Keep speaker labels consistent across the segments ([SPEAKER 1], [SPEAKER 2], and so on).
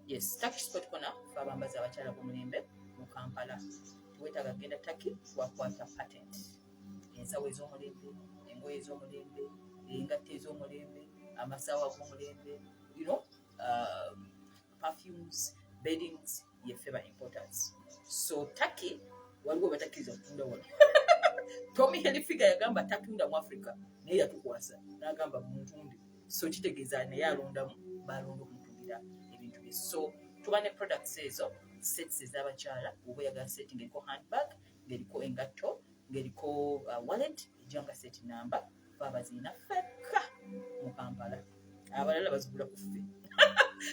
[SPEAKER 1] Yes, Turkish Sport Corner for abambaza abakyala b'omulembe mu Kampala. Tuwetaaga genda Turkey twakwata patent. Ensawo ez'omulembe, engoye ez'omulembe, engatte ez'omulembe, amasaawa g'omulembe, perfumes, beddings, yefeba importance. So Turkey waliwo batakkiriza kutunda wano. Tommy Hilfiger yagamba takunda mu Africa naye yatukwasa n'agamba muntunde. So kitegeeza naye alondamu balonda okumutundira ebintu bye. So tuba ne products ezo sets ez'abakyala oba oyagala set ng'eriko handbag, ng'eriko engatto, ng'eriko wallet ejanga set number babaziina fekka mu Kampala. Abalala bazigula ku ffe.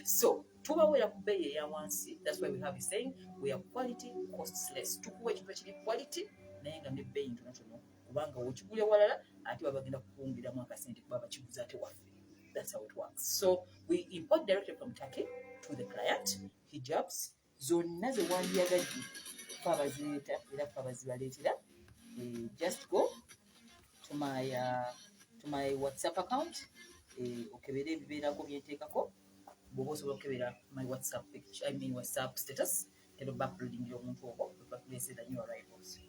[SPEAKER 1] So tubawera ku bbeeyi eya wansi. That's why we have a saying we are quality costless. Tukuwa ekintu ekiri quality naye nga ne bbeeyi ntonotono kubanga okigula ewalala ate baba bagenda kukuwungiramu akasente kuba bakiguza ate waffe. That's how it works. So we import directly from Turkey to the client. Hijabs zonna ze wandiyagadde twabazireeta era twabazibaleetera. Just go to my WhatsApp account. Okebera ebibeerako byenteekako. Bw'oba osobola okebera my WhatsApp page, WhatsApp status. Tero backloading omuntu ogwo bakulese the new arrivals.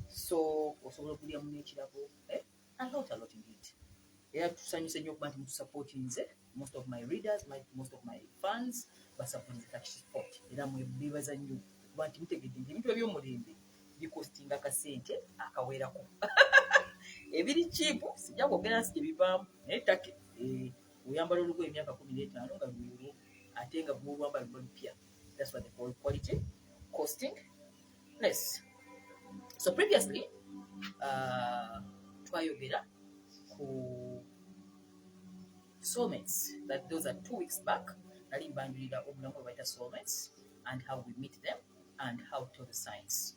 [SPEAKER 1] So osobola okulya mu n'ekirabo. A lot indeed. Era tusanyuse nnyo okuba nti mutusupportinze. Most of my readers, most of my fans basupporting Turkish Sport. Era mwebaza nnyo okuba nti mutegedde nti ebintu eby'omulembe bikostinga akasente akawerako. Ebiri cheap sijja kwogera nsi gye bivaamu naye Turkey oyambala olugoye emyaka 15 nga luyulu ate nga bw'olwambala lupya. That's what they call quality costing less. So previously twayogera ku soulmates, that those are 2 weeks back. Nali mbanjulira obulamu bwe bayita soulmates and how we meet them and how to tell the signs.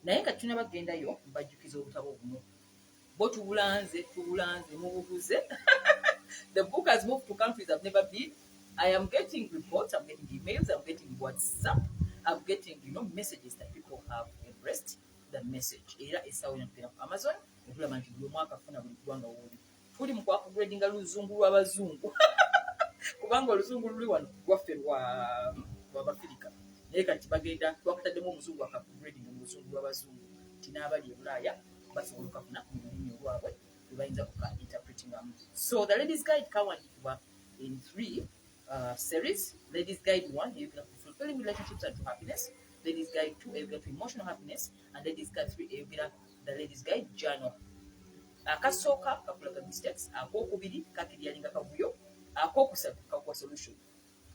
[SPEAKER 1] Naye nga tulina bagendayo mbajjukiza obutabo buno. Bo tubulanze mubuguze. The book has moved to countries I've never been. I am getting reports, I'm getting emails, I'm getting WhatsApp, I'm getting messages that people have embraced the message. Era esawo n'atera ku Amazon okulaba nti buli mwaka afuna buli ggwanga woli. Tuli mu kwakugradinga luzungu lw'abazungu kubanga oluzungu luli wano lwaffe lw'Abafirika. Naye kati bagenda twakataddemu omuzungu akakugradinga mu luzungu lw'abazungu nti n'abali e Bulaaya basobola okafuna mu lulimi olwabwe lwe bayinza okuka-interpretingamu. So the Ladies Guide kawandiikibwa in 3 series. Ladies Guide 1 eyogera ku fulfilling relationships and to happiness. Ladies Guide 2 eyogera to emotional happiness. And Ladies Guide 3 eyogera the Ladies Guide journal. Akasooka kakulaga mistakes, akokubiri kakiryalinga kavuyo, akokusatu kakuwa solution.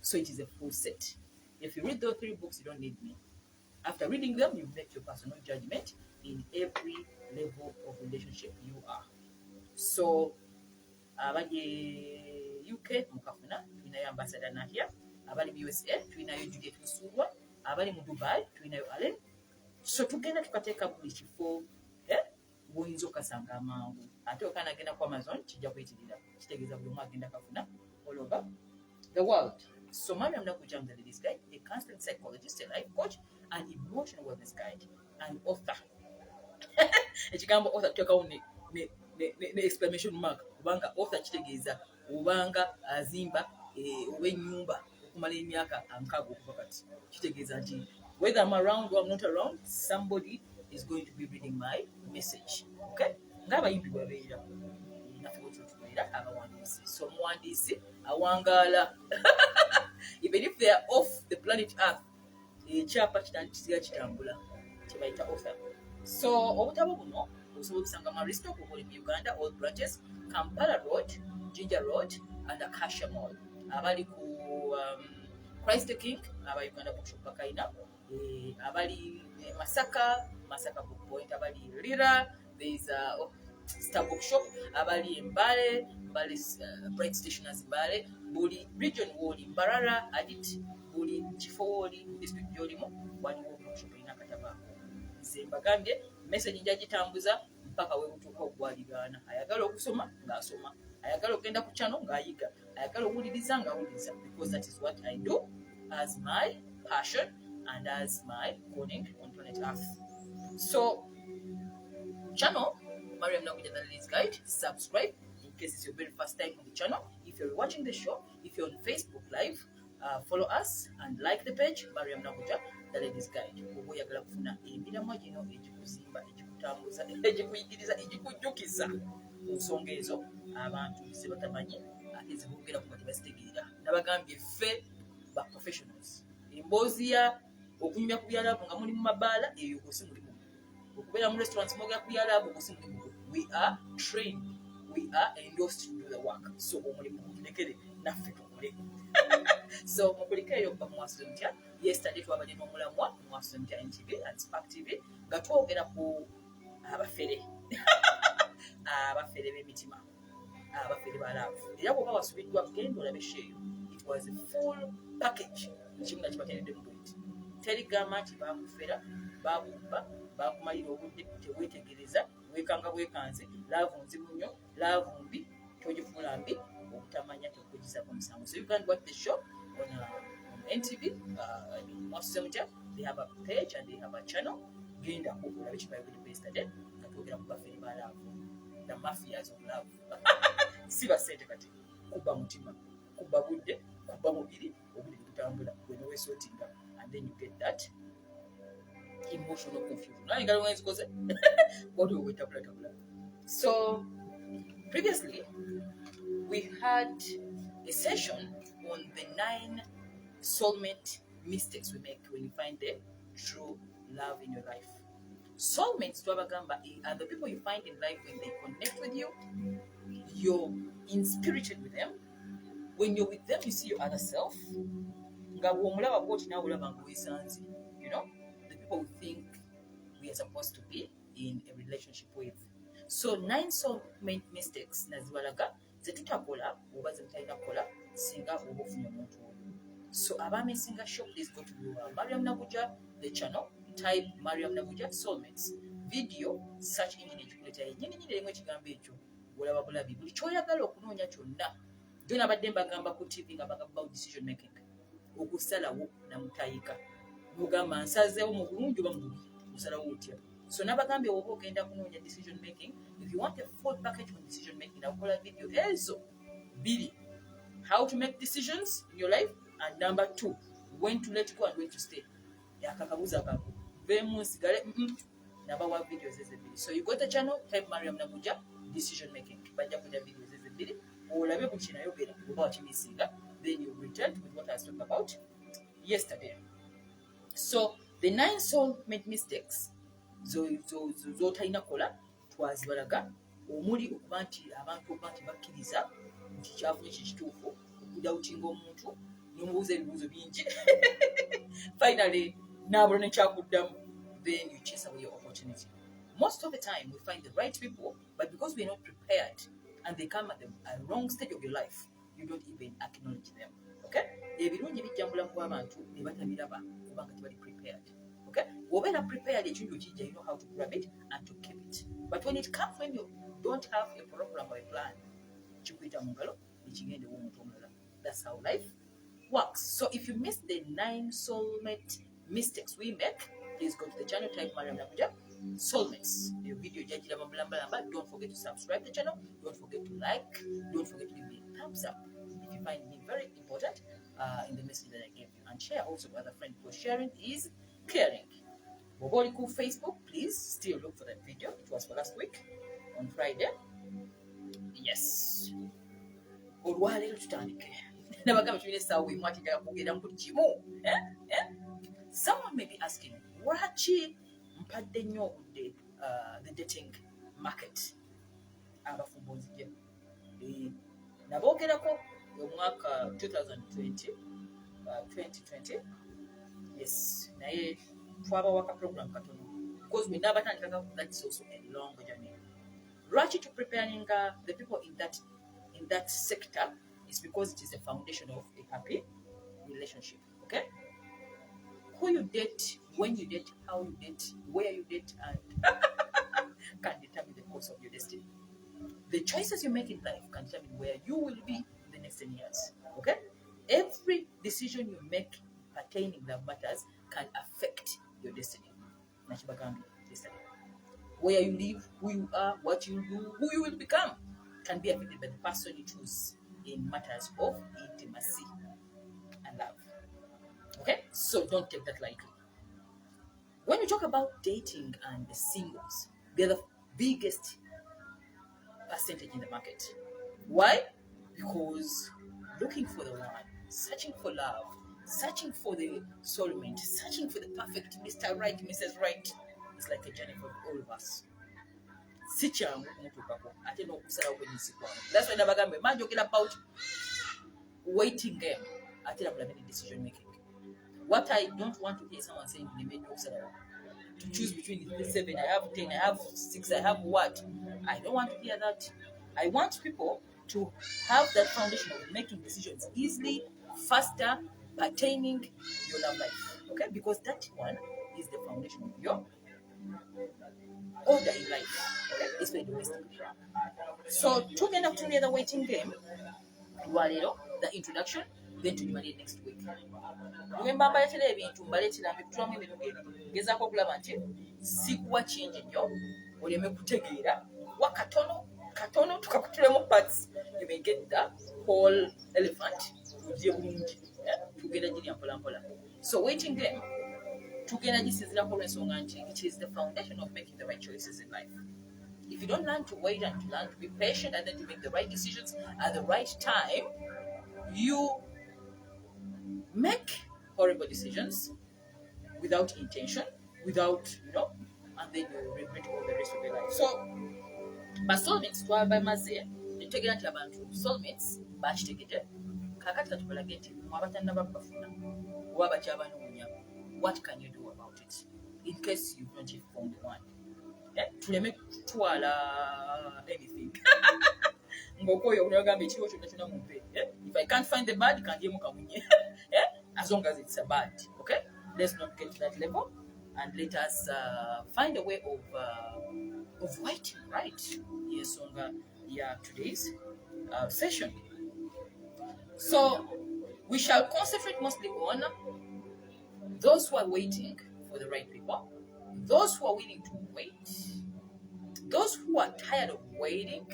[SPEAKER 1] So it is a full set. If you read those 3 books, you don't need me. After reading them, you make your personal judgment in every level of relationship you are. So abali UK mukafuna tulinayo ambassador Nadia, abali mu USA tulinayo Juliet Musulwa, abali mu Dubai tulinayo Allen. So tugenda tukateeka buli kifo buyinza okasanga amangu. Ate okana agenda ku Amazon kijja kwetirira kitegeeza buli omu agenda kafuna all over the world. So Mariam.N.M, the Ladies Guide, a counseling psychologist, a life coach, an emotional wellness guide, an author. Ekigambo author tuteekawo ne exclamation mark kubanga author kitegeeza obanga azimba oba ennyumba okumala emyaka 60 okuva kati. Kitegeeza nti whether I'm around or I'm not around, somebody is going to be reading my message. Okay? Ng'abayimbi bwabeera naffe bwe tubeera abawandiisi. So omuwandiisi awangaala even if they are off the planet Earth, ekyapa kitandikira kitambula kye bayita author. So obutabo buno osobola okusanga mu Aristotle mu Uganda, all branches, Kampala Road, Ginger Road and Acacia Mall. Abali ku Christ the King, aba Uganda Bookshop bakayina. Abali Masaka Book Point, abali Lira, there's Star Bookshop, abali Mbale, Bright Stationers Mbale, buli region woli Mbarara, Adit, buli kifo woli district gyolimu waliwo bookshop ina kataba. Mbagambye message njagitambuza mpaka we kutuuka okugwaligaana. Ayagala okusoma ng'asoma, ayagala okugenda ku channel ng'ayiga, ayagala okuwuliriza ng'awuliriza, because that is what I do as my passion and as my calling on planet Earth. So channel Mariam.N.M, the Ladies Guide, subscribe in case it's your very first time on the channel. If you're watching the show, if you're on Facebook Live, Follow us and like the page Mariam Nakuja, the ladies guide. Oba oyagala kufuna emiramwa gino egikuzimba, egikutambuza, egikuyigiriza, egikujjukiza ku nsonga ezo abantu ze batamanyi ate zibogera ku bati bazitegeera. Nabagambye ffe ba professionals. Emboozi ya okunyumya ku byalabu nga muli mu mabaala eyo gosi mulimu. Okubeera mu restaurants mwogera ku byalabu gosi mulimu. We are trained. We are endorsed to do the work. So omulimu mulekere naffe tukole. So mukulikeyo ba mwasuze mutya. Yesterday twabadde n'omulamwa mwasuze mutya NTV and Spark TV nga twogera ku abafere abafere b'emitima, abafere balaavu. Era bw'oba wasubiddwa genda olabe sheeyo. It was a full package. Kimu nga kibakenedde mu bweti. Terigamba nti baakufera, baakubba, baakumalira obudde, teweetegereza, weekanga bwekanze, laavu nzibu nnyo, laavu mbi, togifuula mbi, obutamanya tekugizaako musango. So you can watch the show on NTV, mwasuze mutya. They have a page and they have a channel. Genda ko olabe kibayogedde yesterday nga twogera ku bafere balaavu. The mafias of love. Si basente kati. Kuba mutima, kuba budde, kuba mubiri, obuli kutambula. When you sorting up, and then you get that emotional confusion. Now you got one goes. What do we tabula? So previously we had a session on the 9 soulmate mistakes we make when you find the true love in your life. Soulmates to Abagamba are the people you find in life when they connect with you, you're inspirited with them. When you're with them, you see your other self. You know, the people we think we are supposed to be in a relationship with. So 9 soulmate mistakes naziwalaga zetutakola oba zemutalina kola singa oba ofunye omuntu oyo. So abamisinga show, please go to Mariam Nakuja, the channel. Type Mariam Nakuja Soulmates video search engine ekikuleta yennyini erimu ekigambo ekyo olaba bulabi buli kyoyagala okunoonya kyonna. Jona abadde mbagamba ku TV nga bagamba decision making, okusalawo namutayika mugamba nsazeewo mu bulungi oba mu bubi osalawo otya. So nabagambye oba ogenda kunoonya decision making, if you want a full package on decision making, nakola video ezo 2, how to make decisions in your life, and number 2, when to let go and when to stay. Yakakabuza kako sigale nabawa videos ezebiri. So you got the channel, type Mariam Nakuja decision making, bajja kuja videos ezebiri olabe buli kinayogera oba wakimisinga, then you return with what I was talking about yesterday. So the 9 soulmate mistakes zotalina kola twazibalaga, omuli okuba nti abantu okuba nti bakkiriza nti kyafunye kikituufu, okudawutinga omuntu n'omubuuza ebibuuzo bingi finally n'abula nekyakuddamu, then you chase away your opportunity. Most of the time we find the right people, but because we are not prepared and they come at the wrong stage of your life, you don't even acknowledge them. Okay? Ebirungi bijja mu bulamu bw'abantu ne batabiraba kubanga tebali prepared. Okay? Obeera prepared, ekintu kijja, you know how to grab it and to keep it. But when it comes, when you don't have a program or a plan, kikuyita mu ngalo ekigende w'omuntu omulala. That's how life works. So if you missed the 9 soulmate mistakes we make, please go to the channel, type Mariam Nakuja Soulmates. The video jajira mambalamba. Don't forget to subscribe to the channel. Don't forget to like. Don't forget to give me a thumbs up if you find me very important in the message that I gave you, and share also with other friends, because sharing is caring. Boboliku Facebook, please still look for that video. It was for last week on Friday. Yes. Olwaleero tutandike. Nabagamba tulina essaawa emu ate njagala kwogera mu buli kimu. Someone may be asking, lwaki mpadde nnyo obudde the dating market abafumbo nzija? Naboogerako omwaka 2020, yes, naye twabawaka program katono because we never had that's also a long journey. Lwaki to preparing the people in that sector is because it is the foundation of a happy relationship. Okay? Who you date, when you date, how you date, where you date, and can determine the course of your destiny. The choices you make in life can determine where you will be in the next 10 years. Okay? Every decision you make pertaining that matters can affect your destiny. Where you live, who you are, what you do, who you will become can be affected by the person you choose in matters of intimacy and love. So don't take that lightly. When you talk about dating and the singles, they're the biggest percentage in the market. Why? Because looking for the one, searching for love, searching for the soulmate, searching for the perfect Mr. Right, Mrs. Right, it's like a journey for all of us. Si kyangu kumutuukako ate n'okusalawo kwenyisikwamu. That's why nabagambe manjogera about waiting game ate labula many decision making. What I don't want to hear someone saying to choose between the 7, I have 10, I have 6, I have what? I don't want to hear that. I want people to have that foundation of making decisions easily, faster, pertaining your love life. Okay? Because that one is the foundation of your order in life. Okay? It's very domestic. So, tugenda kutunyera waiting game. Lwalero, the introduction, then tugimalire next week. Lwemba mbaleetera ebintu mbaleetera mbitulamu ebintu gezaako okulaba nti sikuwa kingi nnyo oleme kutegeera wa katono tukakutulemu parts you may get the whole elephant ujje bulungi tugenda giri mpolampola. So waiting game tugenda gisinzirako olw'ensonga nti it is the foundation of making the right choices in life. If you don't learn to wait and to learn to be patient and then to make the right decisions at the right time, you make horrible decisions without intention, without, and then you regret all the rest of your life. So, but soulmates, twabamaze, netutegera nti abantu soulmates bakitegedde kakati katukolage nti mwabatannaba kubafuna oba bakyabanoonya, what can you do about it in case you don't found the one? Tuleme kutwala anything ng'okoyo olagamba ekiriwo kyonna kyonna mumpe. If I can't find the bad, kandyemu kamunye. As long as it's a bad, okay? Let's not get to that level, and let us find a way of writing, right? Yes, on today's session. So we shall concentrate mostly on those who are waiting for the right people, those who are willing to wait, those who are tired of waiting,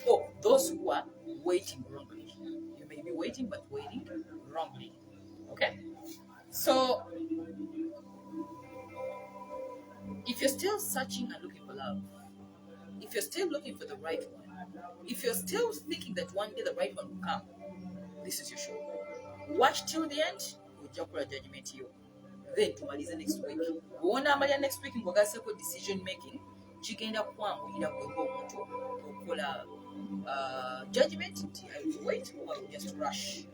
[SPEAKER 1] or those who are waiting wrongly. You may be waiting, but waiting wrongly. Okay? So, if you're still searching and looking for love, if you're still looking for the right one, if you're still thinking that one day the right one will come, this is your show. Watch till the end, we'll judgment you. Then tumalize next week. Wona amalia next week ngogaseko decision making, kigenda kwanguyira kweko omuntu okukola judgment nti I will wait or I will just rush.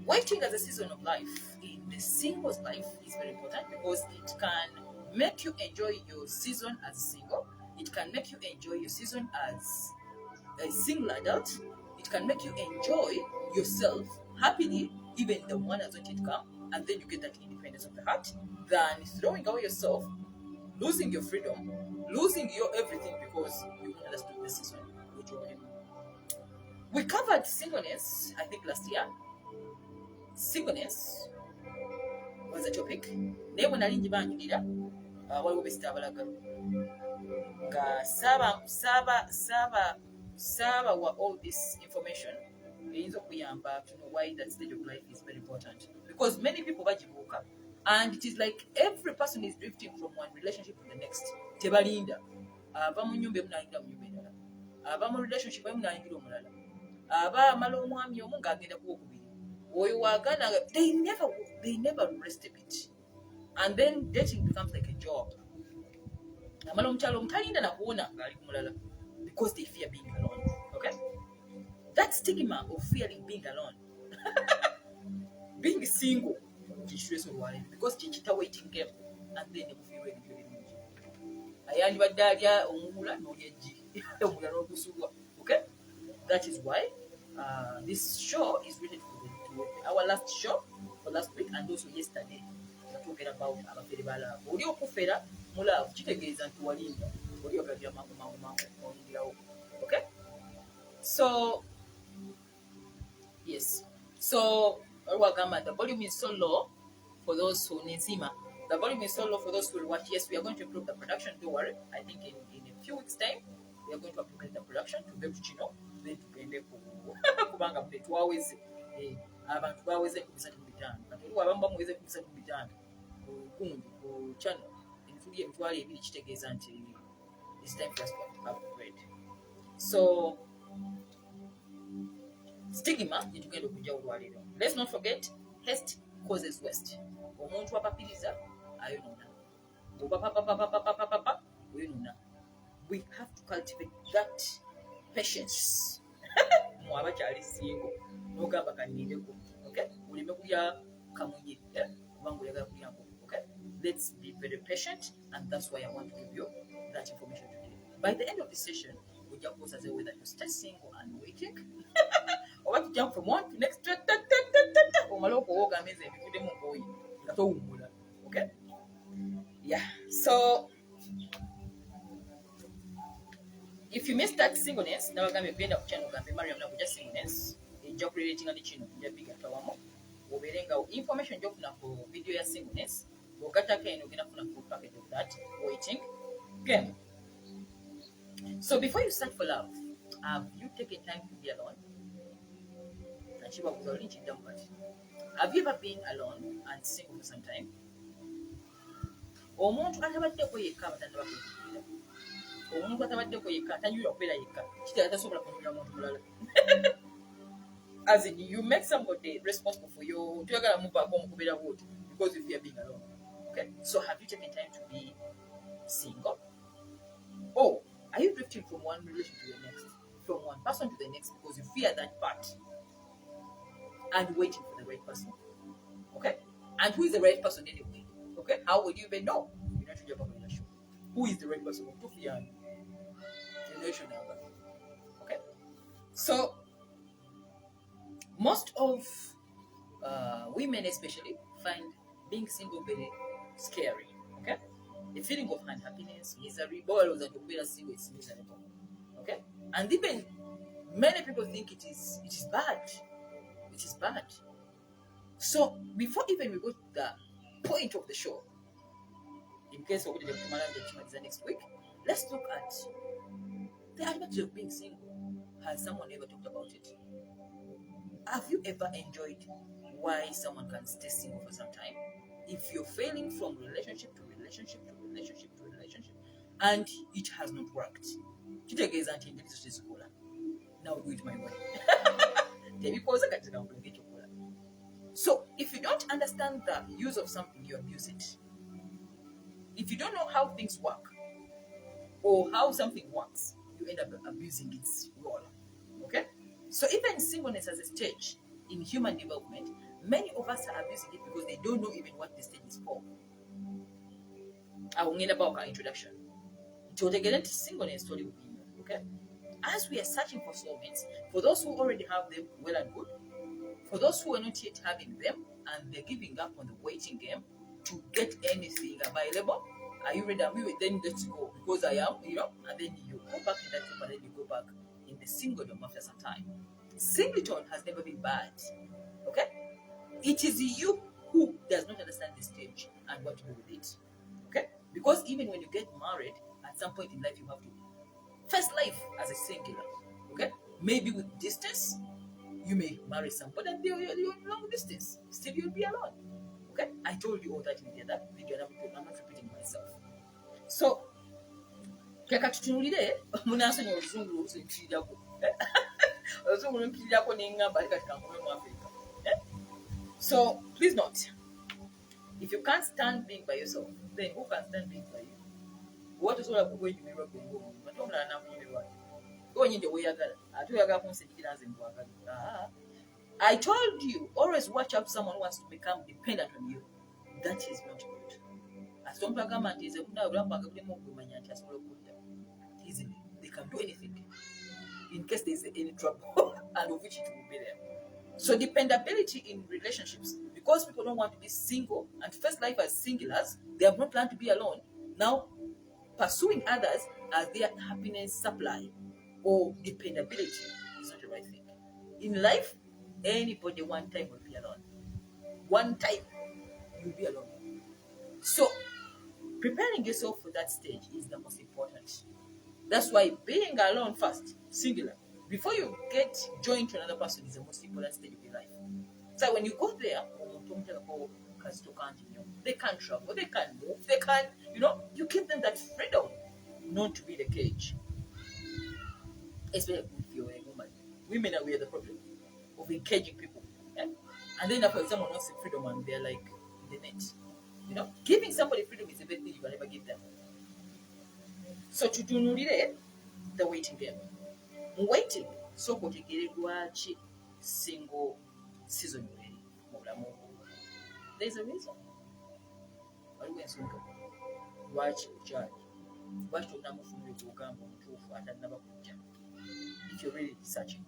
[SPEAKER 1] Waiting as a season of life in the single's life is very important because it can make you enjoy your season as a single. It can make you enjoy your season as a single adult. It can make you enjoy yourself happily, even the one has not yet come, and then you get that independence of the heart, than throwing away yourself, losing your freedom, losing your everything because you don't understand the season which you're in. We covered singleness, I think, last year. Singleness was a topic. Naye bwe nali njibanjulira waliwo besita abalaga nga saaba wa all this information eyinza okuyamba to know why that stage of life is very important, because many people bagibuuka and it is like every person is drifting from one relationship to the next. Tebalinda ava mu nyumba emu n'ayingira mu nyumba endala, ava mu relationship emu n'ayingira omulala, aba amala omwami omu ng'agenda ku wokubiri, oyo waagana. They never rest a bit, and then dating becomes like a job. Amala omukyalo omutalinda nakuwona ng'ali ku mulala because they fear being alone. Okay, that stigma of fearing being alone being single kikireso olwaleero because kikita waiting game, and then ekufiirwa ebintu ebirungi ayandibadde alya omubula n'olya eggi omulala n'okusulwa. Okay, that is why this show is related to our last show for last week and also yesterday. Talking about abafere balavu. Oli okufera mulavu kitegeeza nti walinda oli ogabya mangu oyingirawo. Okay, so yes, so wagamba the volume is so low for those who nenzima. The volume is so low for those who will watch. Yes, we are going to improve the production. Don't worry. I think in a few weeks' time we are going to implement the production to be able to then tugende kubanga twaweze abantu baweze kubisa 5 kati wabamba muweze ku 5 gundi ku channel emituli emitwalo 2 kitegeeza nti it's time for us to upgrade. So stigma gyetugenda okujja olwaliro. Let's not forget haste causes waste. Omuntu apapiriza ayonoona. Obapapapapapapapa oyonoona. We have to cultivate that patience. Mwaba kyali singo n'ogamba kanindeko. Okay? Uleme kulya kamunye. Kubanga oyagala kulya nkoko. Okay? Let's be very patient, and that's why I want to give you that information today. By the end of the session, we just post as a way that you stay single and waiting. Or what to jump from one to next. Okay? Yeah. So if you missed that singleness, now I'm going to ku channel Mariam.N.M just singleness. Enjoy creating on the channel. Big Oberenga information jokuna ku video ya singleness. Bokata ke ogenda kuna full package of that waiting game. So before you search for love, have you taken time to be alone? Have you ever been alone and single for some time? Omuntu atabaddeko yekka abatanda bakugira. Omuntu atabaddeko yekka atanyuira okubeera yekka. Kitera tasobola kunyumira muntu mulala. As in, you make somebody responsible for you. Tuyagala mubaako omukubeera bwoti because you fear being alone. Okay? So have you taken time to be single? Or are you drifting from one relation to the next? From one person to the next because you fear that part and waiting for the right person? Okay? And who is the right person anyway? Okay? How would you even know? You don't jump on the show. Who is the right person? Okay? So most of women especially find being single very scary. Okay? The feeling of unhappiness, misery, boils and the single is miserable. Okay? And even many people think it is bad. It is bad. So before even we go to the point of the show, in case we're going to next week, let's look at the advantage of being single. Has someone ever talked about it? Have you ever enjoyed why someone can stay single for some time? If you're failing from relationship to relationship to relationship to relationship, and it has not worked, now do it my way. So if you don't understand the use of something, you abuse it. If you don't know how things work or how something works, you end up abusing its role. Okay? So even singleness as a stage in human development, many of us are abusing it because they don't know even what the stage is for. I will need about our introduction. To get singleness story. Okay? As we are searching for soulmates, for those who already have them, well and good. For those who are not yet having them and they're giving up on the waiting game to get anything available, are you ready? Then let's go because I am, and then you go back in that group and then you go back in the singledom after some time. Singleton has never been bad. Okay? It is you who does not understand the stage and what to do with it. Okay? Because even when you get married, at some point in life you have to face life as a singular. Okay? Maybe with distance, you may marry somebody and you're long distance. Still, you'll be alone. Okay? I told you all that in the other video. I'm not repeating myself. So, kaka tutunulire munasonyi oluzungu lusinkirirako. Oluzungu lusinkirirako n'engamba ali kati kankobe mu Africa. So, please note, if you can't stand being by yourself, then who can stand being by you? What is all about when you mirror going home? But don't let I told you, always watch out someone who wants to become dependent on you. That is not good. As long as they can do anything in case there's any trouble, and of which it will be there. So dependability in relationships, because people don't want to be single and face life as singulars, they have not planned to be alone. Now, pursuing others as their happiness supply or dependability is not the right thing. In life, anybody one time will be alone. One time, you'll be alone. So, preparing yourself for that stage is the most important. That's why being alone first, singular, before you get joined to another person is the most important stage of your life. So when you go there, they can't travel, they can't move, they can't, you give them that freedom not to be the cage. Especially if you're a woman. Women are where the problem of encaging people. Yeah? And then after someone wants freedom and they're like in the net. Giving somebody freedom is the best thing you can ever give them. So to do the waiting game. Waiting, so kotegere lwaki single season eri mu bulamu obwo. There's a reason. Waliwo ensonga lwaki okyali, lwaki tonamufunira okugamba omutuufu atannaba kujja, if you're really searching.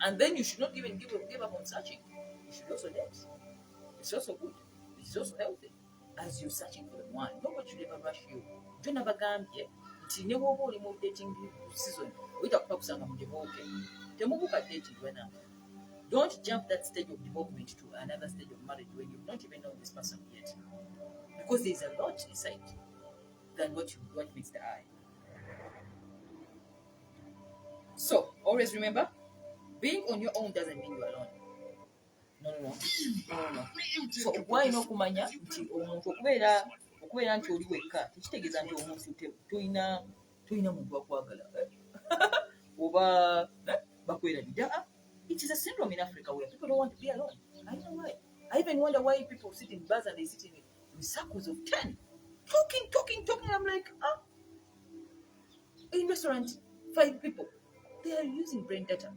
[SPEAKER 1] And then you should not even give up on searching. You should also date. It's also good. It's also healthy. As you're searching for the one, nobody should ever rush you. Don't ever gambye nti ne bwoba oli mu dating season oyita kuba kusanga mu divoke temubuka dating wena. Don't jump that stage of development to another stage of marriage when you've not even known this person yet, because there's a lot inside than what meets the eye. So always remember, being on your own doesn't mean you're alone. No. So why not kumanya nti omuntu okubeera nti oli wekka tekitegeeza nti omuntu toyina muntu akwagala oba bakwerabira. It is a syndrome in Africa where people don't want to be alone. I don't know why. I even wonder why people sit in bars and they sit in circles of 10 talking. I'm like, in restaurant 5 people, they are using brain data.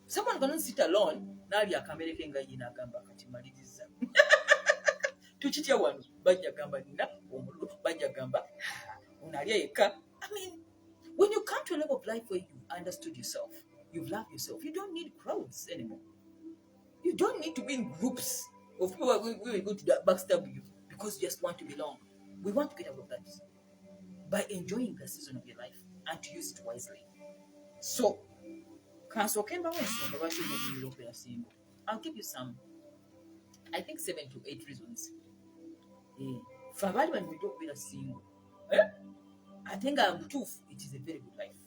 [SPEAKER 1] Someone gonna sit alone nali akamereke nga yina agamba kati maliriza tukitya wano bajja gamba nina omululu bajja gamba onalya yekka. I mean, when you come to a level of life where you understood yourself, you've loved yourself, you don't need crowds anymore. You don't need to be in groups of people who will go to backstab you because you just want to belong. We want to get out of that by enjoying the season of your life and to use it wisely. So I'll give you some, I think 7 to 8 reasons. When we don't be a single, I think I'm truth, it is a very good life.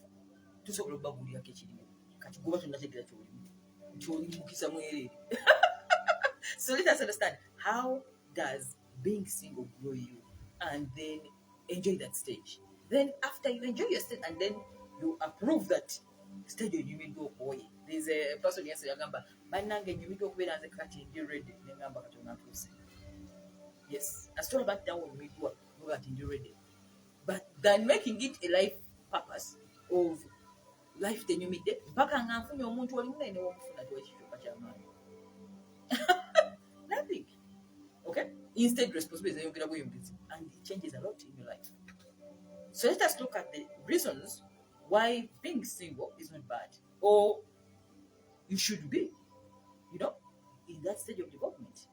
[SPEAKER 1] So let us understand, how does being single grow you, and then enjoy that stage. Then after you enjoy your stage and then you approve that stage you will go boy. There's a person yesterday agamba banange you will go kubeera nze kati ndi ready nengamba kati onatuuse. Yes, I still back down when we go kati ndi ready. But than making it a life purpose of life tenyumidde mpaka nga nfunye omuntu oli munene w'omufuna tewakikyuka ky'amaanyi. Nothing. Okay? Instead, responsibility and it changes a lot in your life. So let us look at the reasons why being single is not bad, or you should be, in that stage of development.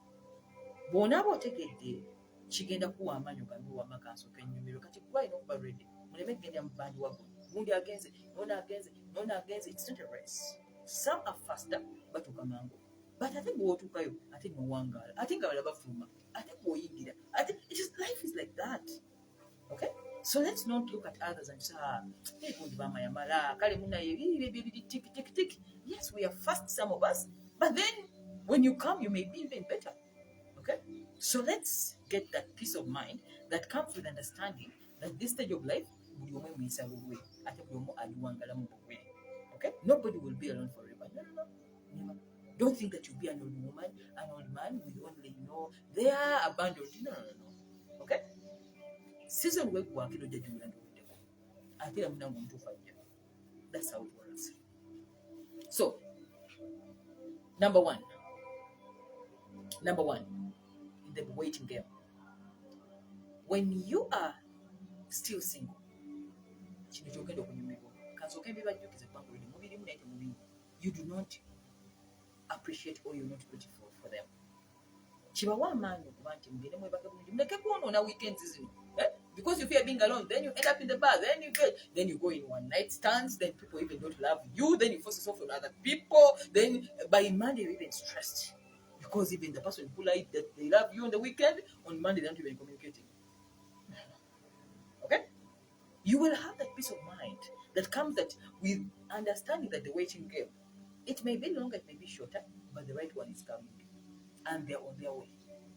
[SPEAKER 1] Bonabo otegedde kigenda kuwa amaanyi ogambe wama kansooka ennyumiro kati kuba alina okuba ready. Muleme kugenda mu bandi wabwe. Gundi agenze, nono agenze. It's not a race. Some are faster batuuka mangu. But I think bw'otuukayo ate muwangaala ate nga balaba bafuluma ate bw'oyingira ate life is like that. Okay? So let's not look at others and say, tick. Yes, we are fast, some of us, but then when you come, you may be even better. Okay? So let's get that peace of mind that comes with understanding that this stage of life, okay? Nobody will be alone forever. No. Never. Don't think that you'll be an old woman, an old man with only, they are abandoned. No. Okay? Season work wakiro jajula ndodeko ate amuna muntu fajja. That's how it works. So number one in the waiting game, when you are still single, kino kyogenda okunyumirwa kansooka embibajjukize bbangulire mubirimu naye temubiri, you do not appreciate or you're not grateful for them. Kibawa amaanyi okuba nti mugende mwebake bulungi muleke kwonoona weekends zino. Because you fear being alone, then you end up in the bar, then you go in one night stands, then people even don't love you, then you force yourself on other people, then by Monday you're even stressed. Because even the person who lied that they love you on the weekend, on Monday they're not even communicating. Okay? You will have that peace of mind that comes that with understanding that the waiting game, it may be longer, it may be shorter, but the right one is coming. and they're on their way.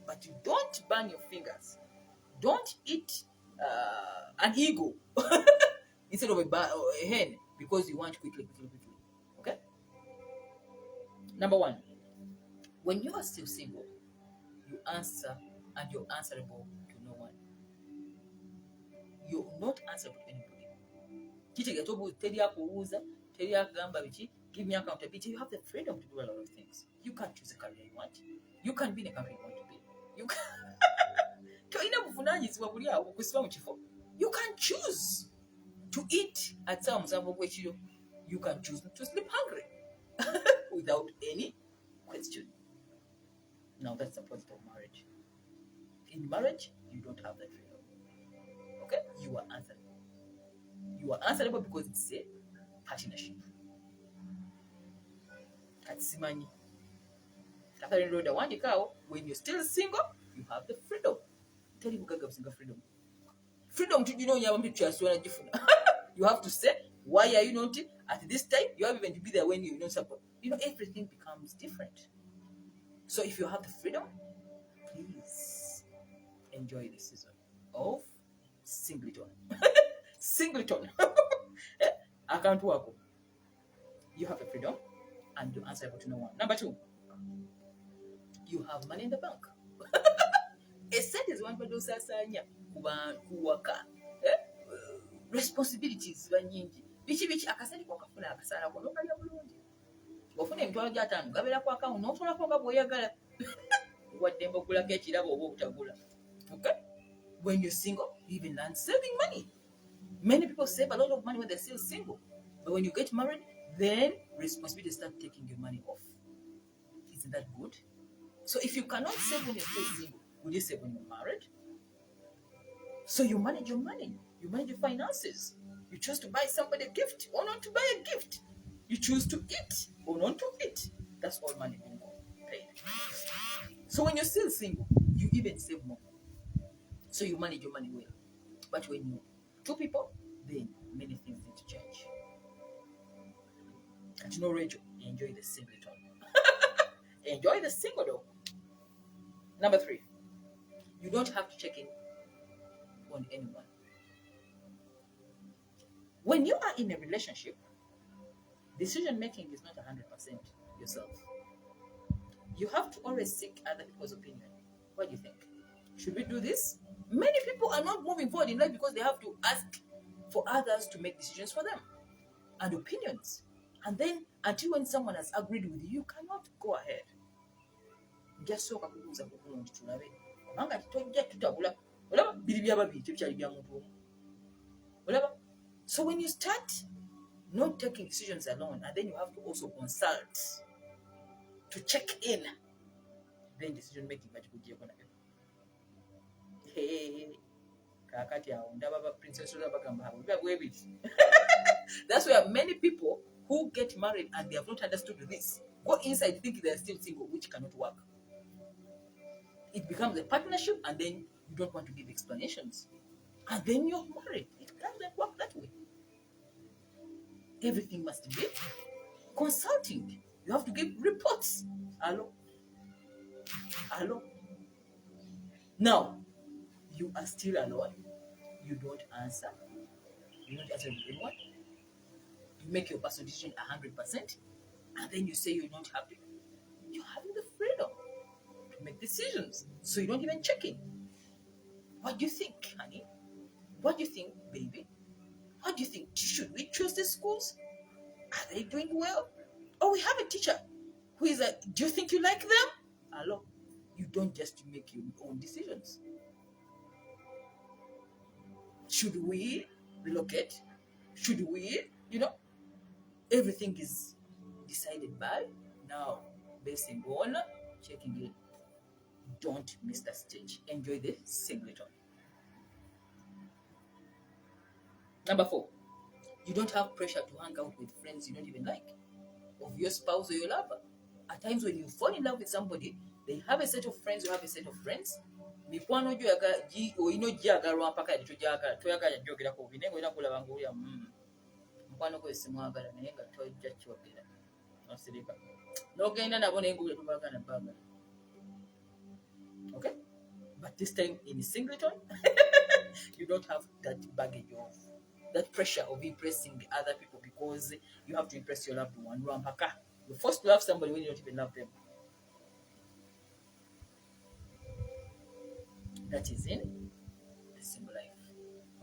[SPEAKER 1] But you don't burn your fingers. Don't eat an eagle instead of a hen because you want quickly. Okay? Number one, when you are still single, you answer and you're answerable to no one. You're not answerable to anybody. Give me accountability. You have the freedom to do a lot of things. You can't choose a career you want. You can't be in a career you want to be. You can You can choose to eat at some you can choose to sleep hungry without any question. Now that's the point of marriage. In marriage, you don't have that freedom. Okay? You are answerable. You are answerable because it's a partnership. That's money. When you're still single, you have the freedom. Tell you freedom. Freedom to you have to say, why are you not at this time? You have even to be there when you don't support. Everything becomes different. So if you have the freedom, please enjoy the season of singleton. Singleton. I can't work. You have the freedom and you answer to no one. Number two, you have money in the bank. A set is one for those kuwaka. Responsibilities banyingi. Bichi akasali kwa kafuna akasala kwa nokalya bulungi. Ofuna emitwalo gya 5 gabera kwa account n'otolako nga bw'oyagala. Wadde mbokulako ekirabo oba obutagula. Okay? When you're single, you even learn saving money. Many people save a lot of money when they're still single. But when you get married, then responsibilities start taking your money off. Isn't that good? So if you cannot save when you're still single, will you save when you're married? So you manage your money. You manage your finances. You choose to buy somebody a gift or not to buy a gift. You choose to eat or not to eat. That's all money being paid. So when you're still single, you even save more. So you manage your money well. But when you're two people, then many things need to change. And Rachel, enjoy the singleton. Enjoy the single though. Number 3, you don't have to check in on anyone. When you are in a relationship, decision making is not 100% yourself. You have to always seek other people's opinion. What do you think? Should we do this? Many people are not moving forward in life because they have to ask for others to make decisions for them and opinions. And then until when someone has agreed with you, you cannot go ahead. Just so so when you start not taking decisions alone, and then you have to also consult to check in, then decision making that's where many people who get married and they have not understood this go inside thinking they are still single, which cannot work. It becomes a partnership and then you don't want to give explanations, and then you're married. It doesn't work that way. Everything must be consulting. You have to give reports. Hello. Now you are still alone. You don't answer. You don't answer to anyone. You make your personal decision 100%, and then you say you're not happy. You're having the freedom to make decisions, so you don't even check in. What do you think, honey? What do you think, baby? What do you think? Should we choose the schools? Are they doing well? Or we have a teacher who is do you think you like them? Hello. You don't just make your own decisions. Should we relocate? Should we, everything is decided by now, based on checking in. Don't miss that stage. Enjoy the singleton. Number 4, you don't have pressure to hang out with friends you don't even like, of your spouse or your lover. At times when you fall in love with somebody, they have a set of friends, you have a set of friends. Mikwano gyo oyina ogyagalwa mpaka eri toyagala gyogerako bine ng'olina kulaba ng'olya mukwano gwe simwagala naye nga tojja kyogera nosirika n'ogenda nabo naye ng'olya tobagala. Okay? But this time in singleton, you don't have that baggage of that pressure of impressing the other people because you have to impress your loved one. You're forced to love somebody when you don't even love them. That is in the single life.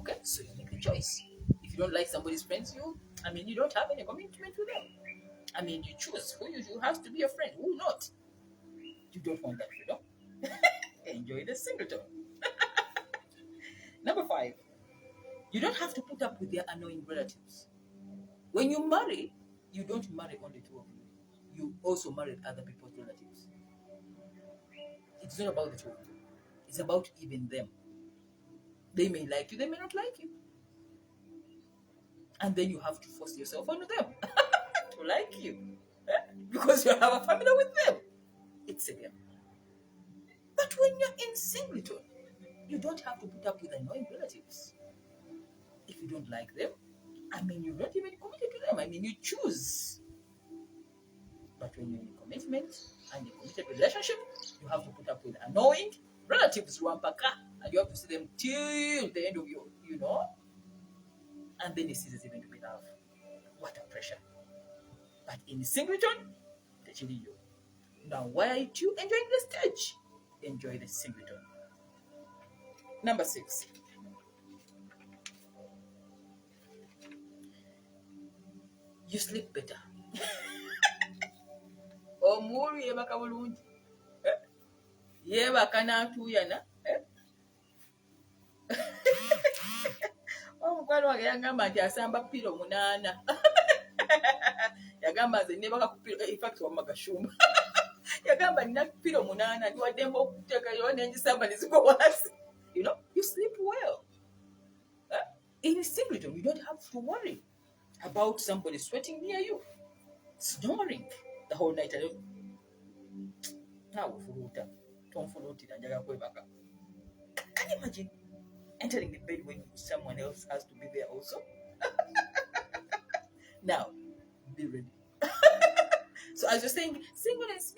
[SPEAKER 1] Okay, so you make the choice. If you don't like somebody's friends, you don't have any commitment with them. You choose who you have to be your friend, who not. You don't want that freedom. Enjoy the singleton. Number 5, you don't have to put up with their annoying relatives. When you marry, you don't marry only two of you. You also marry other people's relatives. It's not about the two of you. It's about even them. They may like you, they may not like you. And then you have to force yourself on them to like you. Because you have a family with them. It's a game. But when you're in singleton, you don't have to put up with annoying relatives. If you don't like them, you're not even committed to them. You choose. But when you're in a commitment and a committed relationship, you have to put up with annoying relatives, and you have to see them till the end of and then it ceases even to be love. What a pressure. But in singleton, the chili you. Now, why are you enjoying the stage? Enjoy the singleton. Number 6. You sleep better. Omuru yebaka bulungi. Yebaka n'atuuyana. Omukwano wange yagamba nti asamba pilo 8. Yagamba nze nebaka ku pilo, in fact wamma gashumba. Yagamba nina pilo 8 ndiwaddemba okuteekayo n'engisamba ne zigwa wansi. You sleep well. In singleton, you don't have to worry about somebody sweating near you, snoring the whole night. Now, can you imagine entering the bed when someone else has to be there also? Now, be ready. So as you're saying, singleness,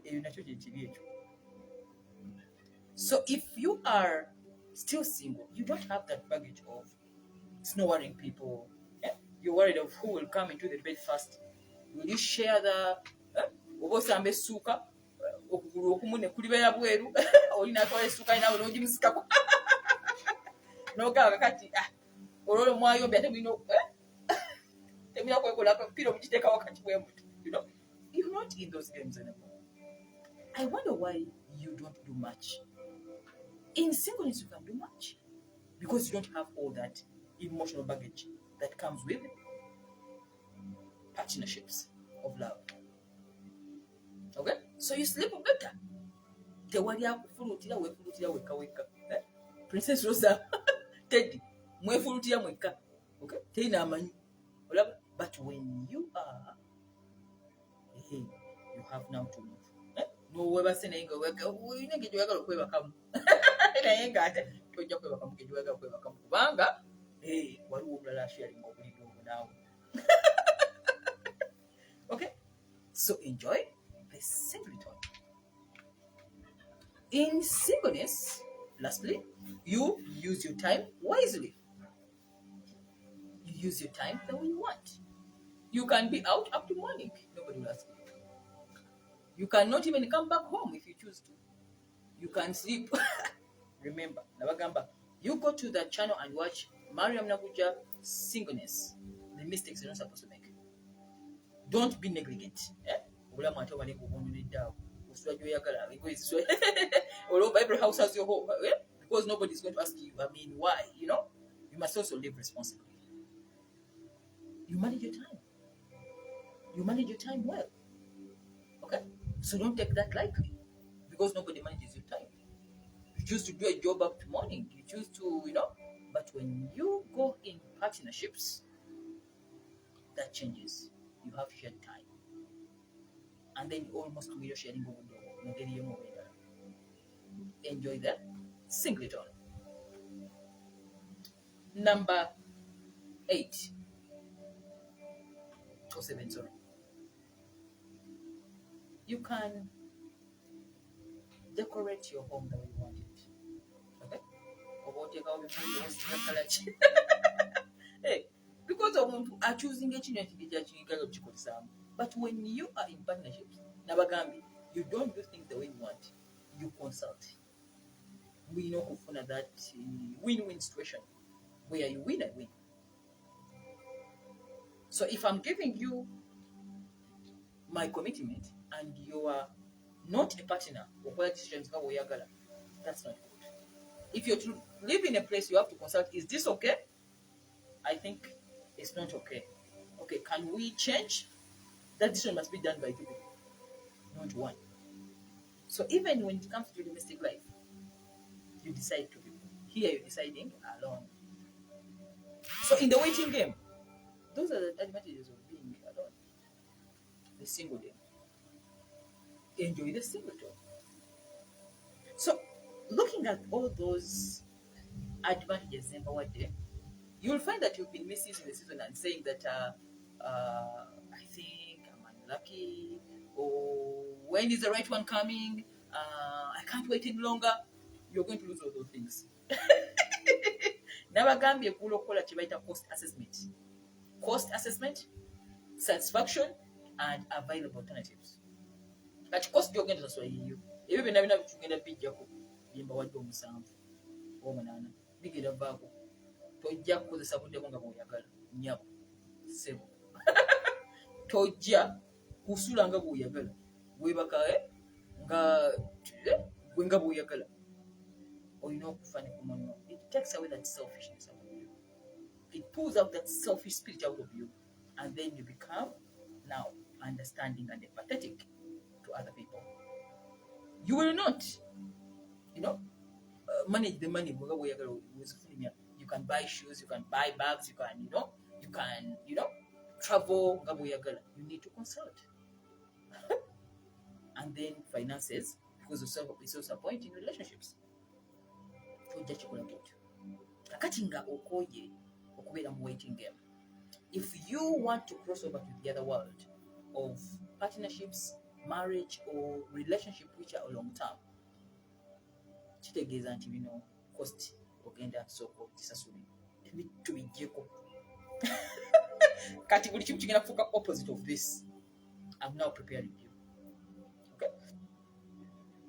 [SPEAKER 1] vitamin. So if you are still single, you don't have that baggage of snoring people. You're worried of who will come into the bed first. Will you share the obosamba essuuka okugulu okumu ne kulibeera bweru olina atwala essuuka nawe n'ogimusikako n'ogamba kati olwolwo mwayombi temulina kwekolako mpira omugiteeka wakati bwe muti. You're not in those games anymore. I wonder why you don't do much. In singleness, you can do much because you don't have all that emotional baggage that comes with partnerships of love. Okay? So you sleep better. Tewali akufulutira weefulutira wekka. Princess Rosa, Teddy, mwefulutira mwekka. Okay? Terina amanyi. But when you are, you have now to move. No webase naye nga olina engeri gy'oyagala okwebakamu. Naye ng'ate tojja kwebakamu engeri gy'oyagala okwebakamu kubanga waliwo omulala asharinga obuliri obwo naawe. Okay? So enjoy the singleton. In singleness, lastly, you use your time wisely. You use your time the way you want. You can be out up to morning. Nobody will ask you. You cannot even come back home if you choose to. You can sleep. Remember, Nabagamba, you go to the channel and watch Mariam Naguja Singleness. The mistakes you're not supposed to make. Don't be negligent. Although every house has your home, because nobody's going to ask you, why? You must also live responsibly. You manage your time. You manage your time well. Okay? So don't take that lightly because nobody manages your time. You choose to do a job up to morning. You choose to, but when you go in partnerships, that changes. You have shared time. And then you almost will sharing. Enjoy that singleton. Number 8. Or 7, sorry. You can Decorate your home the way you want it. Okay? Hey, because omuntu achoosing ekintu ekijja kikolesamu. But when you are in partnerships, nabagambi, you don't do things the way you want. You consult. We know kufuna that win-win situation where you win and win. So if I'm giving you my commitment and you are not a partner, that's not good. If you're to live in a place, you have to consult, is this okay? I think it's not okay. Okay, can we change? That decision must be done by two people, not one. So even when it comes to domestic life, you decide two people. Here you're deciding alone. So in the waiting game, those are the advantages of being alone. The single day. Enjoy the single time. So looking at all those advantages in our day, you'll find that you've been misusing the season and saying that I think I'm unlucky, or when is the right one coming? I can't wait any longer. You're going to lose all those things. Nabagambye eggula okukola kye bayita cost assessment. Cost assessment, satisfaction, and available alternatives. Kati cost gy'ogenda sasula yiyo. Ebyo byonna bina bitugenda bijjako byemba wadde omusanvu omunaana bigenda vaako. Tojja kukozesa buddemu nga bw'oyagala nnyabo ssebo. Tojja kusula nga bw'oyagala weebaka nga gwe nga bw'oyagala. Olina okufa ne ku munno. It takes away that selfishness out of you. It pulls out that selfish spirit out of you, and then you become now understanding and empathetic to other people. You will not, manage the money. You can buy shoes, you can buy bags, you can travel. You need to consult. And then finances, because it's also a point in relationships. Waiting game. If you want to cross over to the other world of partnerships, marriage, or relationship which are long term, kitegeeza nti bino cost ogenda soko kisasuli tubijjeko. Kati buli kimu kigenda kufuuka opposite of this. I'm now preparing you. Okay?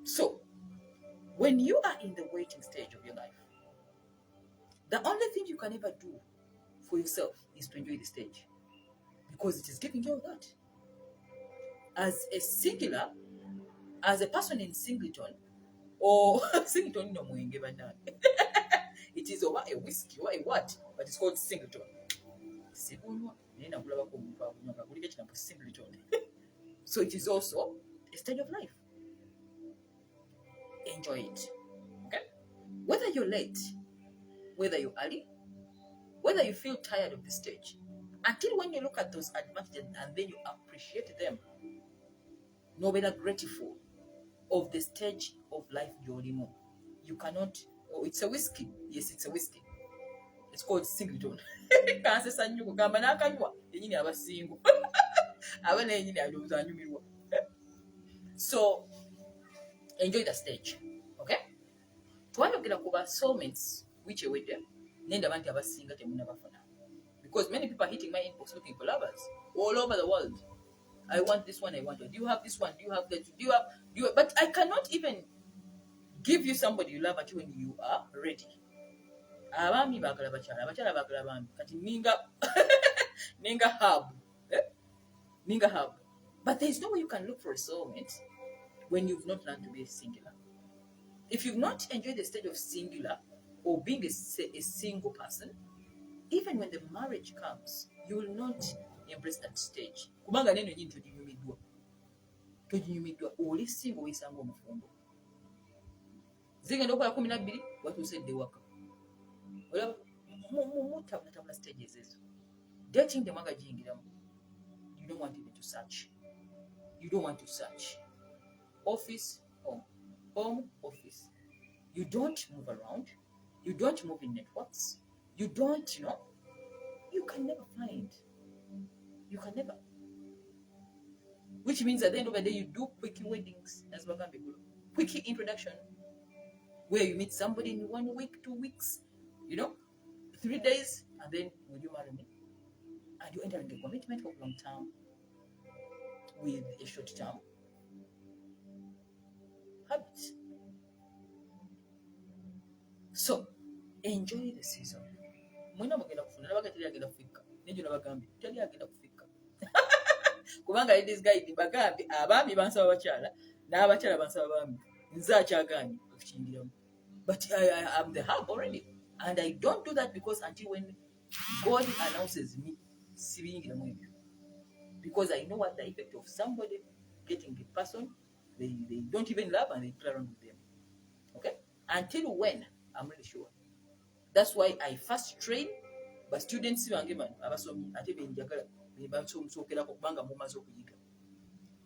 [SPEAKER 1] So, when you are in the waiting stage of your life, the only thing you can ever do for yourself is to enjoy the stage, because it is giving you all that. As a singular, as a person in singleton, or singleton no mwenge banana. It is over a whiskey or a what, but it's called singleton. So it is also a stage of life. Enjoy it. Okay? Whether you're late, whether you're early, whether you feel tired of the stage, until when you look at those advantages and then you appreciate them, no better grateful of the stage of life you're in. You cannot. Oh, it's a whiskey. Yes, it's a whiskey. It's called singleton. So enjoy the stage. Okay? Twayogera ku ba soulmates which with them. Nenda bantu abasinga temunabafuna. Because many people are hitting my inbox looking for lovers all over the world. I want this one, I want it. Do you have this one? Do you have that? Do you have, but I cannot even give you somebody you love until when you are ready. Abami bagala bakyala bagala bami. Kati ninga hub. Ninga hub. But there is no way you can look for a soulmate when you've not learned to be singular. If you've not enjoyed the stage of singular or being a single person, even when the marriage comes, you will not embrace that stage. Kubanga neno nyingi tojinyumiddwa oli singo oyisanga omufumbo. Zigenda okukola 12 watuusedde waka. Olaba mutabula stages ezo. Dating demanga jingiramu. You don't want even to search. You don't want to search. Office, home. Home, office. You don't move around. You don't move in networks. You don't, you can never find. You can never. Which means at the end of the day, you do quick weddings. That's what can be good. quick introduction where you meet somebody in 1 week, 2 weeks, 3 days, and then will you marry me? And you enter into a commitment for long term with a short term habit. So enjoy the season. Mwina mugenda kufuna nabaga teri agenda kufika. Nejo nabagambi teri agenda kufika. Kubanga ladies guide bagambi abaami bansaba abakyala n'abakyala bansaba abaami. Nze akyagaanyi okukingiramu. But I'm the hub already. And I don't do that because until when God announces me, because I know what the effect of somebody getting a person they don't even love and they play around with them. Okay? Until when, I'm really sure. That's why I first train, but students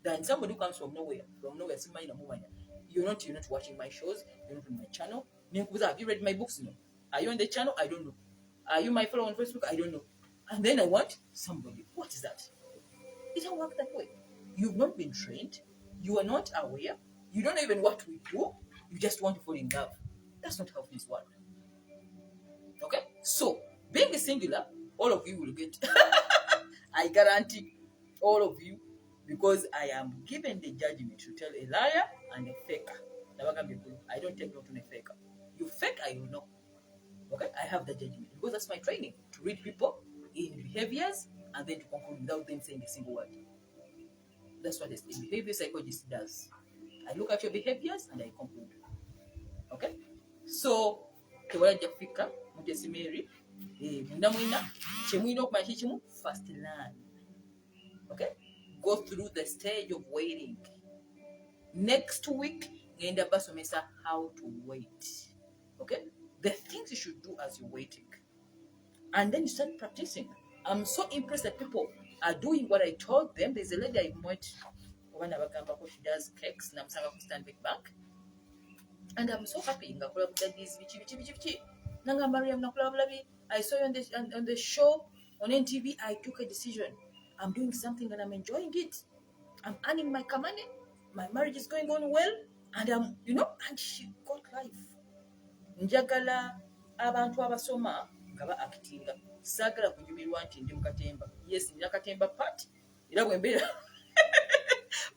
[SPEAKER 1] then somebody who comes from nowhere, you're not watching my shows, you're not on my channel. Have you read my books? No. Are you on the channel? I don't know. Are you my follower on Facebook? I don't know. And then I want somebody. What is that? It don't work that way. You've not been trained. You are not aware. You don't know even what we do. You just want to fall in love. That's not how things work. Okay? So, being a singular, all of you will get. I guarantee all of you, because I am given the judgment to tell a liar and a faker. I don't take no to a faker. You fake, I will know. Okay? I have the judgment because that's my training, to read people in behaviors and then to conclude without them saying a single word. That's what a behavior psychologist does. I look at your behaviors and I conclude. Okay? So, tewajafika mutesi Mary mundamwina chemwina okumanyi kimu first learn. Okay? Go through the stage of waiting. Next week ngenda basomesa how to wait. Okay? The things you should do as you're waiting. And then you start practicing. I'm so impressed that people are doing what I told them. There's a lady I met, she does cakes, and I'm Stanbic Bank. And I'm so happy. I saw you on the show on NTV. I took a decision. I'm doing something and I'm enjoying it. I'm earning my money. My marriage is going on well. And and she got life. Njagala abantu abasoma ngaba actinga. Sagala kunyumirwa nti ndi mukatemba. Yes, ndi nakatemba part. Era bwembeera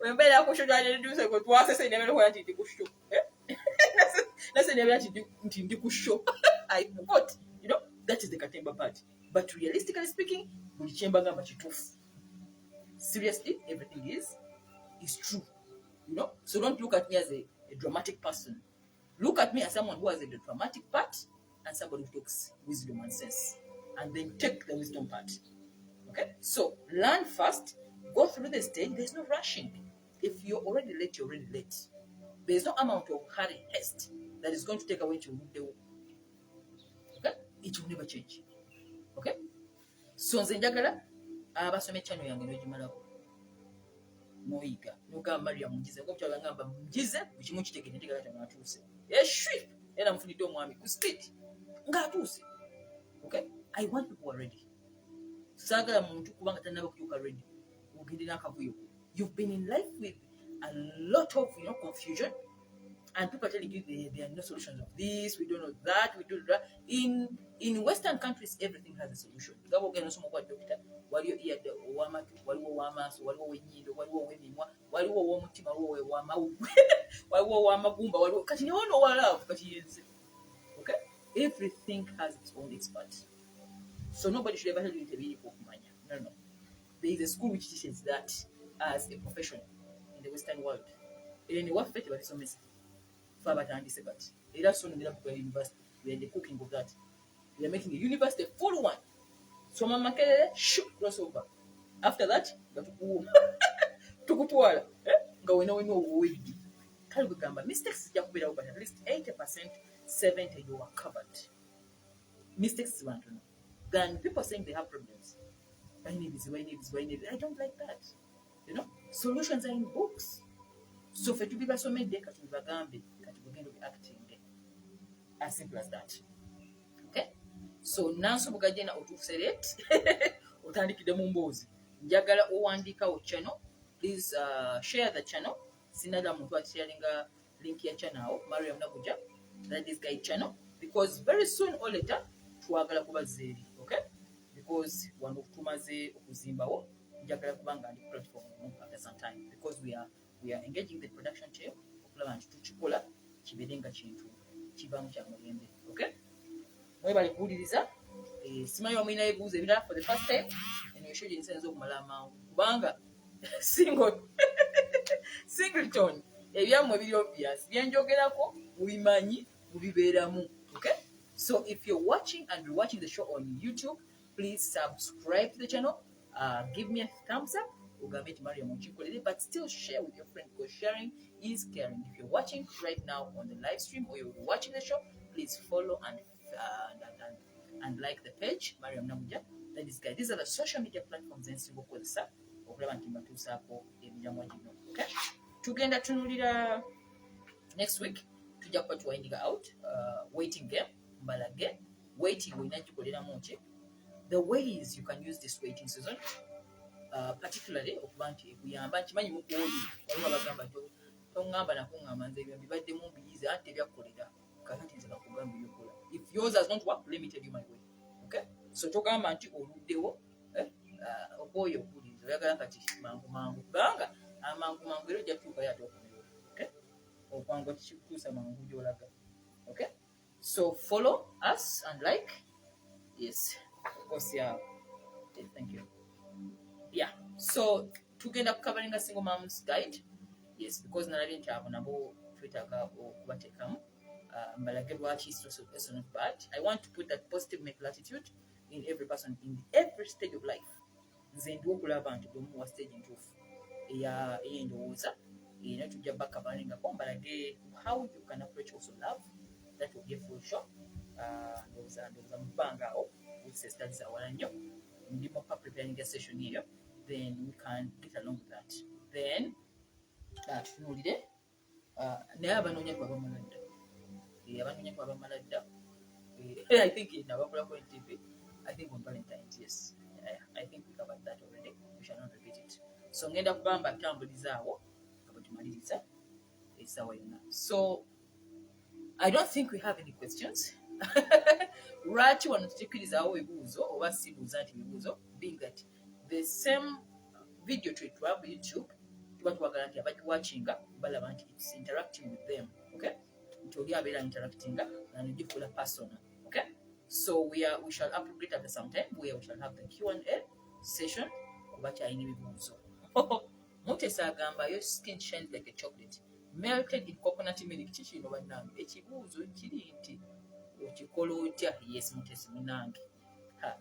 [SPEAKER 1] wembeera ku show jane nduse ko twasese nemero ko nti ndi ku show. Nase nemero nti ndi ku show. I forgot. That is the katemba part. But realistically speaking, buli chemba ngamba kitufu. Seriously, everything is true. So don't look at me as a dramatic person. Look at me as someone who has a dramatic part and somebody who talks wisdom and sense. And then take the wisdom part. Okay? So learn fast. Go through the stage. There's no rushing. If you're already late, you're already late. There's no amount of hurry, haste that is going to take away your day. Okay? It will never change. Okay? So nze njagala abasome channel yange n'ogimalako. Moyiga. Nuka Mariam Njize. Ngo kyaba ngamba Njize bikimu kitegene tegala kyana atuse. Yeshwi. Era mfunidde omwami ku street. Nga atuse. Okay? I want people ready. Sagala muntu kubanga tanaba kuyuka ready. Ugende nakavuyo. You've been in life with a lot of confusion. And people are telling you there are no solutions of this, we don't know that, we do that. In Western countries, everything has a solution. Waliwo iyadde ow'amatu, waliwo ow'amaaso, waliwo ow'ennyindo, waliwo ow'emimwa, waliwo ow'omutima, waliwo ow'amawuggwe, waliwo ow'amagumba, waliwo kati ne ono ow'alaavu kati yenze. Okay? Everything has its own expert. So nobody should ever tell you tebiriiko okumanya. No. There is a school which teaches that as a profession in the Western world. Era ne waffe tebalisomesa. Ffe abatandise kati. Era so nira ku university. We are in the cooking of that. We are making a university, a full one. So mama kelele, crossover. After that, tukutwala. Nga wena oweddi. Kale kugamba mistakes zijja kubeerawo, but at least 80%, 70% you are covered. Mistakes is one to know. Then people saying they have problems. Why need this? I don't like that. Solutions are in books. So for to be so many days, kati bagambe, kati bugendo be acting. As simple as that. Okay? So nanso bugajena otuselect otandikide mu mboozi. Njagala owandika o channel. Please share the channel. Sinada muntu sharinga link ya channel Mariam.N.M, that is guide channel, because very soon or later twagala kubaza eri, okay, because wano tumaze okuzimbawo njagala kubanga ndi platform after some time, because we are engaging the production team okulaba nti tukikola kibeere nga kintu kivaamu kya mulembe, okay. Mwebale kuwuliriza, simanyi wamulina ebibuuzo ebirala for the first time, eno esho gye nsinza okumala amangu kubanga singleton ebyammwe biri obvious, byenjogerako mubimanyi mubibeeramu, okay. So if you're watching and you're watching the show on YouTube, please subscribe to the channel, give me a thumbs up, ugambe nti Mariam okikolere, but still share with your friend, because sharing is caring. If you're watching right now on the live stream or you're watching the show, please follow and like the page Mariam.N.M. That is guys, these are the social media platforms ensinga okukozesa okulaba nti mbatuusaako ebigambo gino, okay. Tugenda tunulira next week, tujja kuba tuwindinga out waiting game, mbalage waiting olina gikoleramu ki, the ways you can use this waiting season, particularly okuba nti ekuyamba nkimanyi mukuoli waliwo abagamba toŋŋamba nakuŋŋamba nze ebyo bibaddemu mbiyizi ate ebyakukolera kakati nze nakugamba ebyokola. If yours does not work, let me tell you my way, okay. So togamba nti oluddewo okwoyo okuwuliriza oyagala kati mangu kubanga amangu era ojja kutuukayo ate okubeera, okay. Okwangwa kikutuusa mangu gy'olaga, okay. So follow us and like, yes, of course, yeah. Okay, thank you. Yeah, so tugenda kukavaringa single moms guide, yes, because nalabye nti abo nabo twetaaga okubateekamu mbalage lwaki is not bad. I want to put that positive mental attitude in every person in every stage of life. Nze ndi okulaba nti bwe muwa stage ntuufu ey'endowooza era tujja bakavaringako mbalage how you can approach also love, that will be a full show. Ndowooza mu bbanga awo with studies awala nnyo ndi mopa preparing a session eyo, then we can get along with that. Then tutunuulire naye abanoonya twabamala dda, abanoonya twabamala dda. I think nabakolako in TV, I think on Valentine's, yes, I think we covered that already, we shall not repeat it. So ngenda kugamba tambulizaawo nga tumaliriza essaawa yonna. So I don't think we have any questions. Lwaki wano tutikkirizaawo ebibuuzo oba sibuuza nti bibuuzo, being that the same video twetwa ku YouTube tuba twagala nti abakiwatchinga balaba nti it's interacting with them, okay. Nti oli abeera interactinga nanigifuula personal, okay. So we shall upgrade at the same time where we shall have the Q&A session kuba kyalina ebibuuzo. Mutesa agamba your skin shines like a chocolate melted in coconut milk. Kikino bannange ekibuuzo kiri nti okikola otya? Yes, Mutesi munange,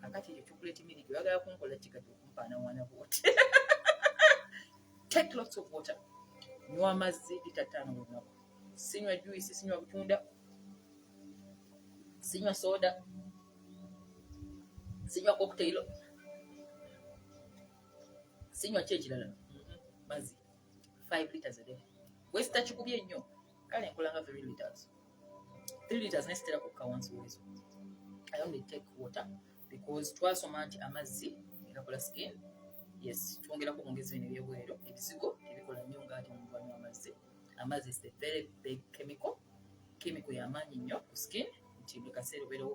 [SPEAKER 1] kakati ekyo chocolate milk oyagala kunkola kikati okumpaana wana bwoti. Take lots of water, nywa amazzi lita 5 olunaku, sinywa juice, sinywa butunda, sinywa soda, sinywa cocktail, sinywa ki ekirala, mazzi 5 liters a day. Westa kikubye nnyo, kale nkolanga 3 liters. 3 liters nesitera kukka wansi wezo. I only take water because twasoma nti amazzi gakola skin. Yes, twongerako mwongezi bino ebyobweru, ebizigo tebikola nnyo ng'ate omuntu anywa amazzi. Amazzi is a very big chemical y'amaanyi nnyo ku skin, nti buli kaseera obeera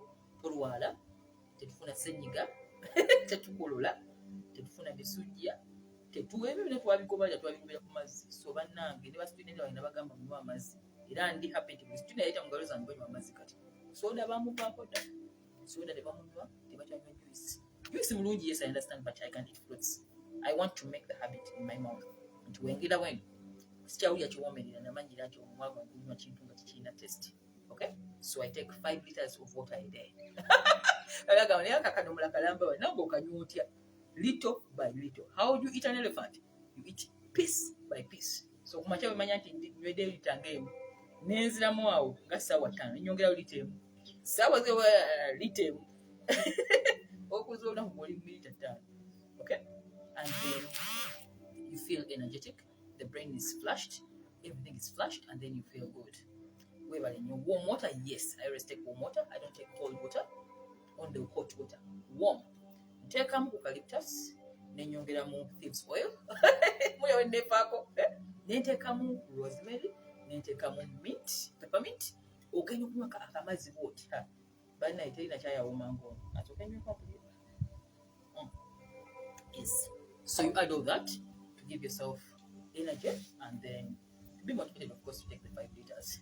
[SPEAKER 1] tolwala, tetufuna ssenyiga, tetukolola, tetufuna bisujja, ebyo bino twabigobala twabigobera ku mazzi. So bannange ne basitudenti balina bagamba munywa amazzi, era ndi happy nti buli student yayita mu ngalo zange banywa amazzi kati. Soda bamuvaako dda, soda tebamunywa, tebakyanywa juice. Juice mulungi, yes, I understand, but I can eat fruits. I want to make the habit in my mouth. Nti wengera wenu sikyawulya kiwoomerera namanyira nti omumwa gwange gunywa kintu nga tekirina test, okay. So I take 5 liters of water a day. Agamba naye akakadomola kalamba we nange okanywa otya? Little by little. How do you eat an elephant? You eat piece by piece. So kumakya wemanya nti nywedde lita ng'emu nenziramu awo nga ssaawa 5 nyongerawo lita emu, ssaawa zewa lita emu okuza olunaku gw'oli lita 5, okay. And then you feel energetic, the brain is flushed, everything is flushed, and then you feel good. Webale nnyo. Warm water, yes, I always take warm water. I don't take cold water, only hot water. Warm. Nteekamu eucalyptus, nenyongeramu thieves oil, muya wenneefaako, ne nteekamu rosemary, nentekamu peppermint ogenda okunywa akamazzi bwoti bannaye terina kyayawoma ngono asooka nyweko mpulira. Yes. So you add all that to give yourself energy and then to be motivated, of course, to take the 5 liters.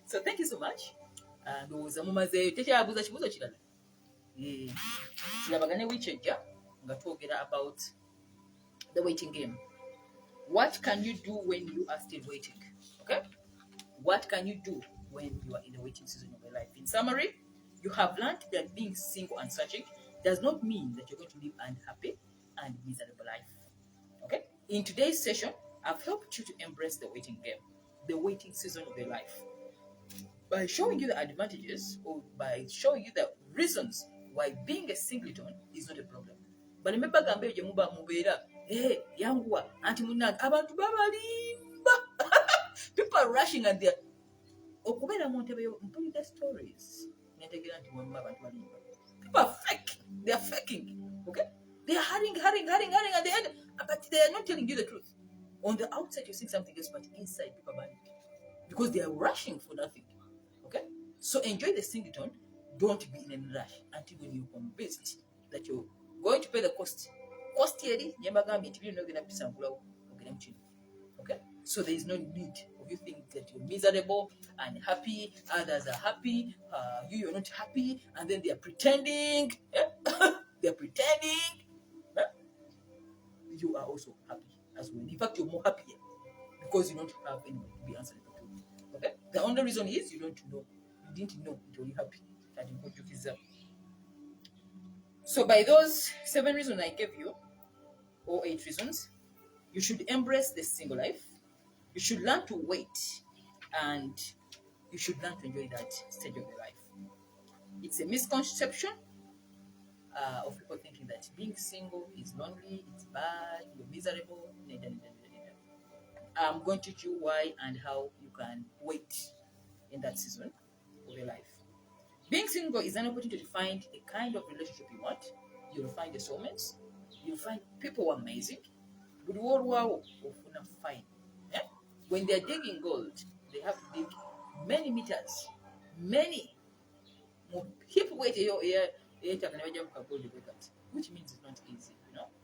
[SPEAKER 1] So thank you so much. And mumaze tekyabuuza kibuuzo kirala. Tulabagane wiiki ejja nga twogera about the waiting game. What can you do when you are still waiting? Okay? What can you do when you are in the waiting season of your life? In summary, you have learned that being single and searching does not mean that you're going to live an unhappy and miserable life. Okay? In today's session, I've helped you to embrace the waiting game, the waiting season of your life, by showing you the advantages or by showing you the reasons why being a singleton is not a problem. But remember, people are rushing and they're the stories. People are fake. They are faking. Okay? They are hurrying at the end, but they are not telling you the truth. On the outside, you see something else, but inside, people are panic because they are rushing for nothing. Okay? So enjoy the singleton. Don't be in a rush until when you're convinced that you're going to pay the cost. Okay? So there is no need of you think that you're miserable and happy, others are happy, you're not happy, and then they are pretending. They're pretending. You are also happy as well. In fact, you're more happier because you don't have anyone to be answerable to. Okay? The only reason is you don't know. You didn't know until you're happy. That is what you deserve. So by those 7 reasons I gave you, or 8 reasons, you should embrace the single life. You should learn to wait, and you should learn to enjoy that stage of your life. It's a misconception of people thinking that being single is lonely, it's bad, you're miserable. I'm going to teach you why and how you can wait in that season of your life. Being single is an opportunity to find the kind of relationship you want. You'll find the soulmates. You'll find people who are amazing. Fine. Yeah? When they're digging gold, they have to dig many meters, many hip weight, which means it's not easy,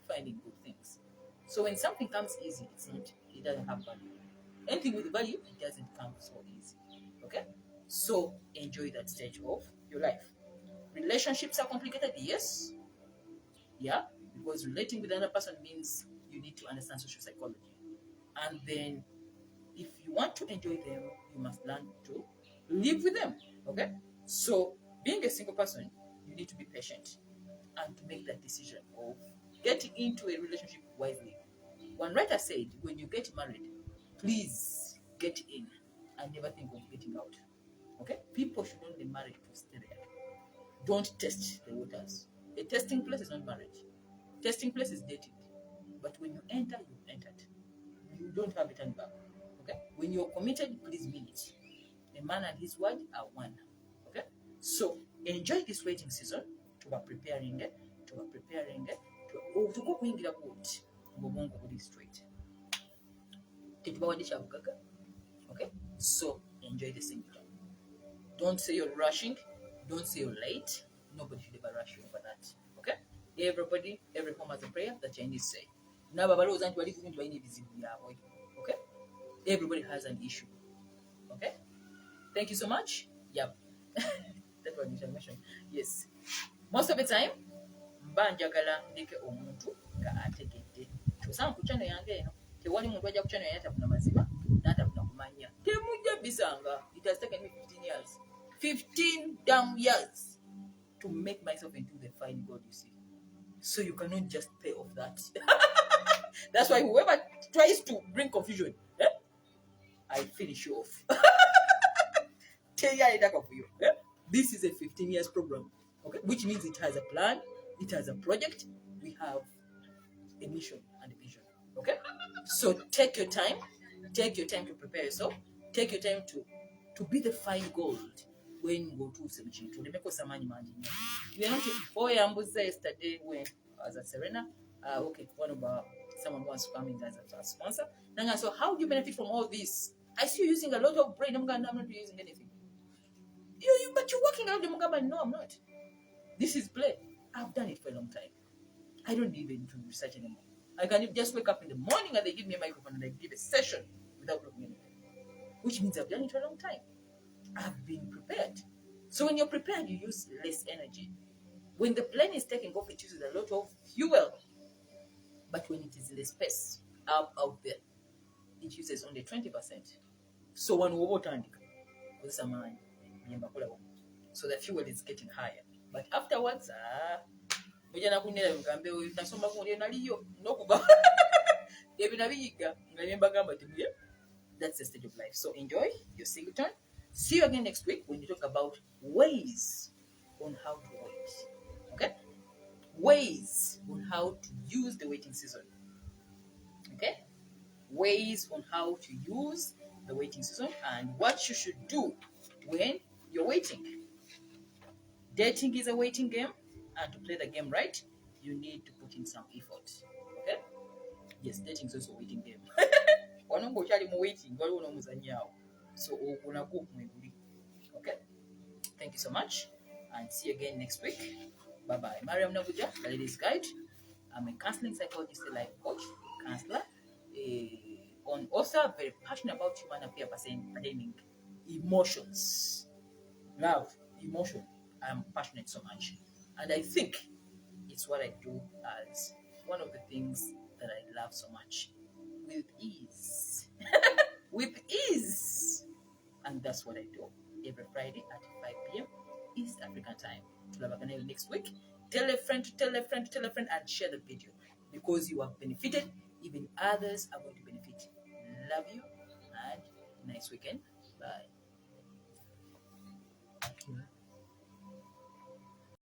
[SPEAKER 1] finding good things. So when something comes easy, it doesn't have value. Anything with value, it doesn't come so easy. Okay? So enjoy that stage of your life. Relationships are complicated, yes. Yeah, because relating with another person means you need to understand social psychology. And then if you want to enjoy them, you must learn to live with them. Okay? So being a single person, you need to be patient and to make that decision of getting into a relationship wisely. One writer said, when you get married, please get in and never think of getting out. Okay? People should only marry to stay there. Don't test the waters. A testing place is not marriage. Testing place is dating. But when you enter, you've entered. You don't have a turn back. Okay? When you're committed, please mean it. A man and his word are one. Okay? So enjoy this waiting season to be preparing to go kwingira kuti ngobongo buli straight. Okay? So enjoy the singleton. Don't say you're rushing. Don't say you're late. Nobody should ever rush you over that. Okay? Everybody, every home has a prayer, the Chinese say. Okay? Everybody has an issue. Okay? Thank you so much. Yep. That's what I mentioned. Yes. Most of the time, mbanjagala ndeke omuntu nga ategedde. Kyosanga ku channel yange eno, tewali muntu ajja ku channel yange atafuna mazima, n'atafuna kumanya. Temujja bisanga. It has taken me 15 years. 15 damn years to make myself into the fine God you see. So you cannot just pay off that. That's why whoever tries to bring confusion, I finish you off. 10 years for you. This is a 15 years program, okay? Which means it has a plan, it has a project, we have a mission and a vision, okay? So take your time to prepare yourself, take your time to be the fine gold when you go to Semichintu. We are not yambuza yesterday when I was at Serena. Okay, one of our someone who wants to come in as a sponsor. Nanga, so how do you benefit from all this? I see you using a lot of brain. I'm not using anything. But you're working out. No, I'm not. This is play. I've done it for a long time. I don't need to research anymore. I can just wake up in the morning and they give me a microphone and I give a session without looking anything, which means I've done it for a long time. I've been prepared. So when you're prepared, you use less energy. When the plane is taking off, it uses a lot of fuel. But when it is in the space out there, it uses only 20%. So one so the fuel is getting higher. But afterwards, that's the stage of life. So enjoy your singleton. See you again next week when you talk about ways on how to wait. Okay? Ways on how to use the waiting season. Okay? Ways on how to use the waiting season and what you should do when you're waiting. Dating is a waiting game, and to play the game right, you need to put in some effort. Okay? Yes, dating is also a waiting game. So, okay? Thank you so much, and see you again next week. Bye-bye. Mariam Nabuja, the Ladies Guide. I'm a counseling psychologist, a life coach, counselor, on author, very passionate about human appear pertaining emotions. Love, emotion. I'm passionate so much. And I think it's what I do as one of the things that I love so much. With ease. With ease. And that's what I do every Friday at 5 p.m. East African time. To next week. Tell a friend to tell a friend to tell a friend and share the video. Because you have benefited, even others are going to benefit. Love you and nice weekend. Bye.